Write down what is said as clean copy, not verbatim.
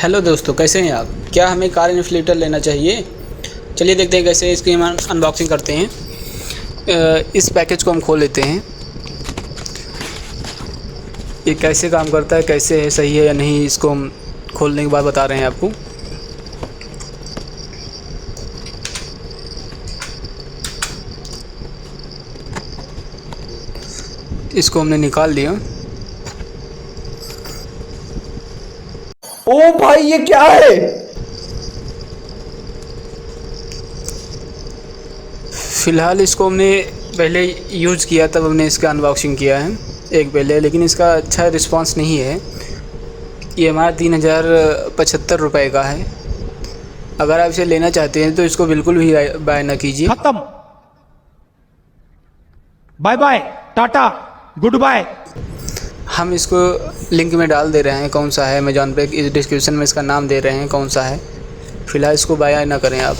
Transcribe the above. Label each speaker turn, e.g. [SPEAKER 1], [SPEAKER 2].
[SPEAKER 1] Hello दोस्तों, कैसे हैं आप? क्या हमें कार इन्फ्लेटर लेना चाहिए? चलिए देखते हैं कैसे इसकी हम अनबॉक्सिंग करते हैं। इस पैकेज को हम खोल लेते हैं। ये कैसे काम करता है, कैसे है, सही है या नहीं, इसको हम खोलने के बाद बता रहे हैं आपको। इसको हमने निकाल लिया।
[SPEAKER 2] ओ भाई, ये क्या है?
[SPEAKER 1] फ़िलहाल इसको हमने पहले यूज़ किया, तब हमने इसका अनबॉक्सिंग किया है एक पहले, लेकिन इसका अच्छा रिस्पांस नहीं है। ये हमारा 3075 का है। अगर आप इसे लेना चाहते हैं तो इसको बिल्कुल भी बाय ना कीजिए।
[SPEAKER 2] खत्म। Bye bye, tata, good bye.
[SPEAKER 1] हम इसको लिंक में डाल दे रहे हैं कौन सा है, अमेज़ॉन पे इस डिस्क्रिप्शन में इसका नाम दे रहे हैं कौन सा है। फ़िलहाल इसको बाय ना करें आप।